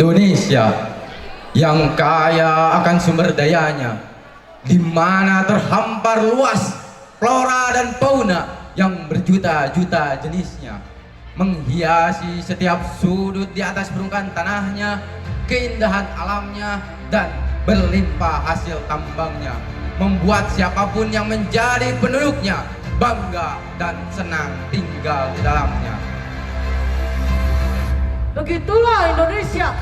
Indonesia yang kaya akan sumber dayanya, di mana terhampar luas flora dan fauna yang berjuta-juta jenisnya, menghiasi setiap sudut di atas permukaan tanahnya, keindahan alamnya dan berlimpah hasil tambangnya, membuat siapapun yang menjadi penduduknya bangga dan senang tinggal di dalamnya. Begitulah Indonesia,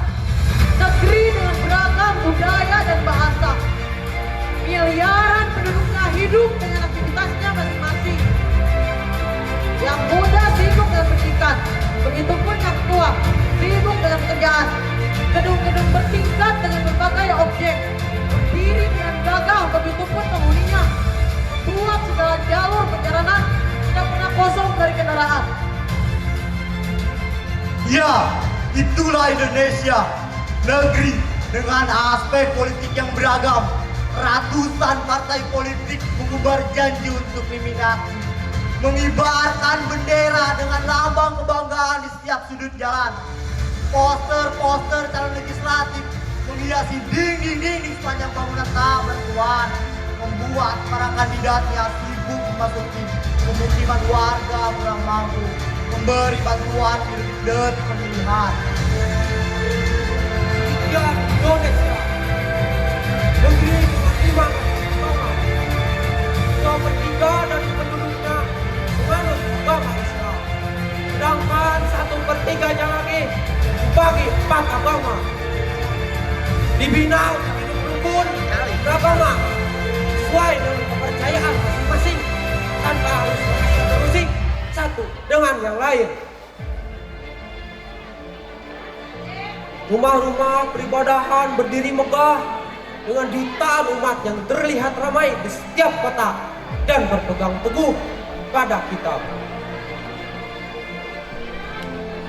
negeri dengan beragam budaya dan bahasa. Miliaran penduduknya hidup dengan aktivitasnya masing-masing. Yang muda sibuk dengan pendidikan, begitupun yang tua sibuk dengan pekerjaan. Gedung-gedung bertingkat dengan berbagai objek, berdiri dengan gagah, begitupun penghuninya. Buat segala jalur perjalanan tidak pernah kosong dari kendaraan. Ya, itulah Indonesia, negeri dengan aspek politik yang beragam. Ratusan partai politik mengubar janji untuk eliminasi, mengibarkan bendera dengan lambang kebanggaan di setiap sudut jalan. Poster-poster calon legislatif menghiasi dinding-dinding sepanjang bangunan tak bertuan, membuat para kandidatnya sibuk memasuki pemukiman warga kurang mampu, memberi bantuan di detik pemilihan. Ya Indonesia, negeri dengan 5 agama, 2/3 dari penduduknya menganut agama Islam, sedangkan 1/3-nya lagi dibagi 4 agama, dibina untuk hidup rukun beragama sesuai dengan kepercayaan masing-masing tanpa harus terusik satu dengan yang lain. Rumah-rumah peribadahan berdiri megah dengan jutaan umat yang terlihat ramai di setiap kota dan berpegang teguh pada kitab.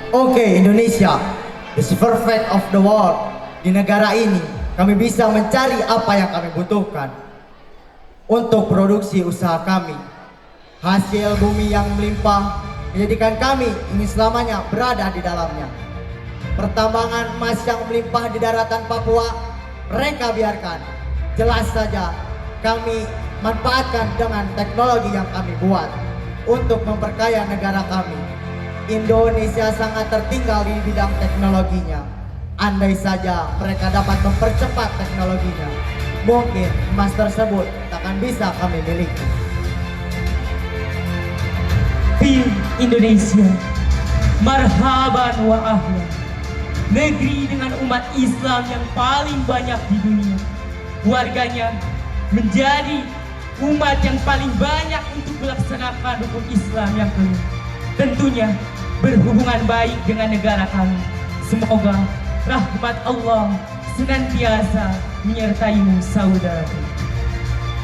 Oke, Indonesia, the perfect of the world. Di negara ini kami bisa mencari apa yang kami butuhkan untuk produksi usaha kami. Hasil bumi yang melimpah menjadikan kami ingin selamanya berada di dalamnya. Pertambangan emas yang melimpah di daratan Papua mereka biarkan. Jelas saja kami manfaatkan dengan teknologi yang kami buat untuk memperkaya negara kami. Indonesia sangat tertinggal di bidang teknologinya. Andai saja mereka dapat mempercepat teknologinya, mungkin emas tersebut takkan bisa kami miliki. Indonesia, marhaban wa ahlan, negeri dengan umat Islam yang paling banyak di dunia. Warganya menjadi umat yang paling banyak untuk melaksanakan hukum Islam yang penuh. Tentunya berhubungan baik dengan negara kami. Semoga rahmat Allah senantiasa menyertaimu, saudaraku.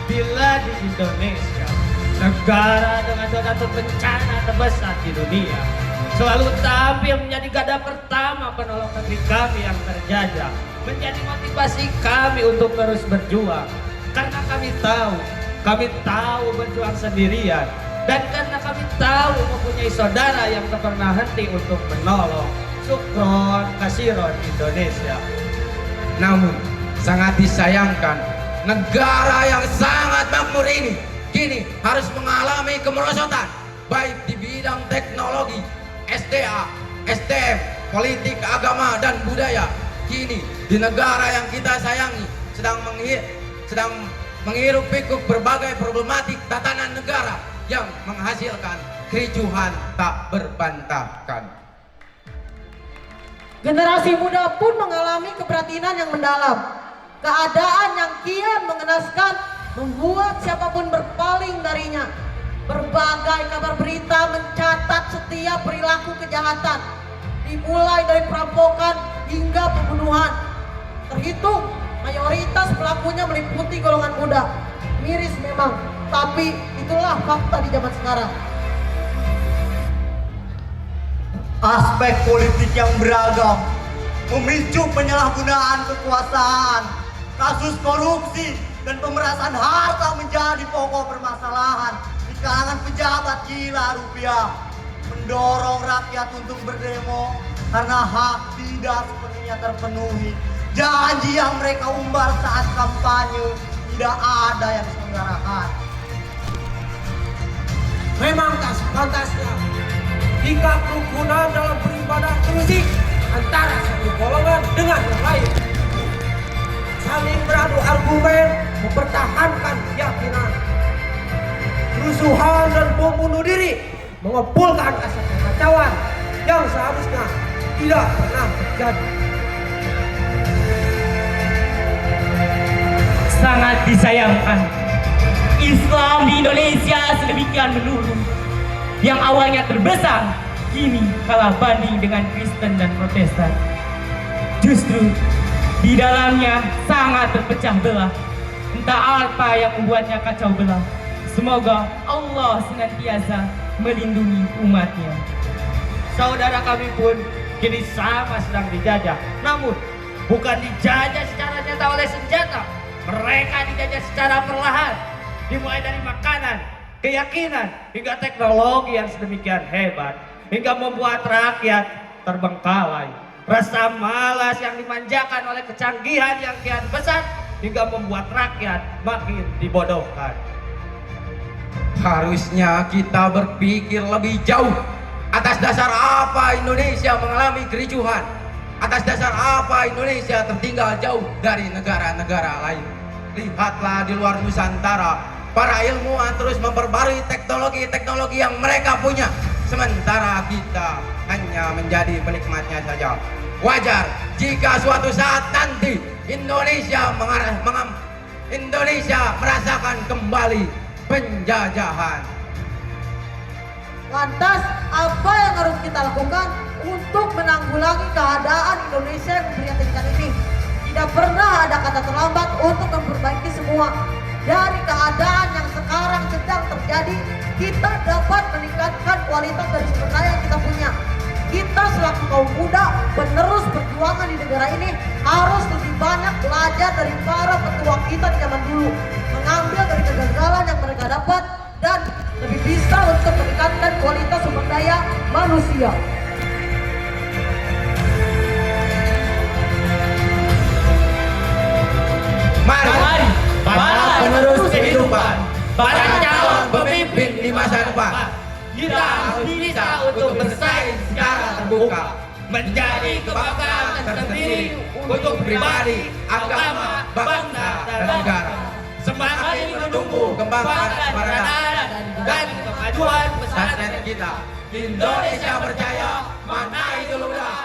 Bila di Indonesia, negara dengan suatu bencana terbesar di dunia, selalu tampil menjadi garda pertama penolong negeri kami yang terjajah, menjadi motivasi kami untuk terus berjuang. Karena kami tahu berjuang sendirian, dan karena kami tahu mempunyai saudara yang tak pernah henti untuk menolong. Syukron kasiron Indonesia. Namun sangat disayangkan, negara yang sangat makmur ini kini harus mengalami kemerosotan baik di bidang teknologi, SDA, STM, politik, agama, dan budaya. Kini di negara yang kita sayangi sedang menghirup pikuk berbagai problematik tatanan negara yang menghasilkan kericuhan tak berbantahkan. Generasi muda pun mengalami keprihatinan yang mendalam. Keadaan yang kian mengenaskan membuat siapapun berpaling darinya. Berbagai kabar berita mencatat setiap perilaku kejahatan, dimulai dari perampokan hingga pembunuhan. Terhitung mayoritas pelakunya meliputi golongan muda. Miris memang, tapi itulah fakta di zaman sekarang. Aspek politik yang beragam memicu penyalahgunaan kekuasaan, kasus korupsi dan pemerasan harta menjadi pokok permasalahan di kalangan pejabat gila rupiah, mendorong rakyat untuk berdemo karena hak tidak sepenuhnya janjinya terpenuhi. Janji yang mereka umbar saat kampanye tidak ada yang diselenggarakan. Memang tak sepantasnya jika kerukunan dalam beribadah terusik antara satu golongan dengan yang lain. Saling beradu argumen, mempertahankan keyakinan. Kerusuhan dan bom bunuh diri mengepulkan asap kekacauan yang seharusnya tidak pernah terjadi. Sangat disayangkan, Islam di Indonesia sedemikian menurun. Yang awalnya terbesar, kini kalah banding dengan Kristen dan Protestan. Justru di dalamnya sangat terpecah belah. Entah apa yang membuatnya kacau belah. Semoga Allah senantiasa melindungi umatnya. Saudara kami pun kini sama sedang dijajah. Namun bukan dijajah secara nyata oleh senjata. Mereka dijajah secara perlahan. Dimulai dari makanan, keyakinan, hingga teknologi yang sedemikian hebat. Hingga membuat rakyat terbengkalai. Rasa malas yang dimanjakan oleh kecanggihan yang kian besar. Hingga membuat rakyat makin dibodohkan. Harusnya kita berpikir lebih jauh. Atas dasar apa Indonesia mengalami kericuhan? Atas dasar apa Indonesia tertinggal jauh dari negara-negara lain? Lihatlah di luar Nusantara, para ilmuwan terus memperbarui teknologi-teknologi yang mereka punya. Sementara kita hanya menjadi penikmatnya saja. Wajar jika suatu saat nanti Indonesia merasakan kembali penjajahan. Lantas, apa yang harus kita lakukan untuk menanggulangi keadaan Indonesia yang memprihatinkan ini? Tidak pernah ada kata terlambat untuk memperbaiki semua. Dari keadaan yang sekarang sedang terjadi, kita dapat meningkatkan kualitas dari sumber daya yang kita punya. Kita selaku kaum muda penerus perjuangan di negara ini harus lebih banyak belajar dari para petua kita di zaman dulu, mengambil dari kegagalan yang mereka dapat dan lebih bisa untuk meningkatkan kualitas sumber daya manusia. Mari para penerus kehidupan, para calon pemimpin di masa depan, kita harus bisa untuk bersaing secara terbuka, menjadi kebanggaan tersendiri untuk pribadi, agama, bangsa, dan negara. Semakin menumbuh kembangkan keberadaan dan kemajuan pesantren kita. Indonesia berjaya, mana itu ludah.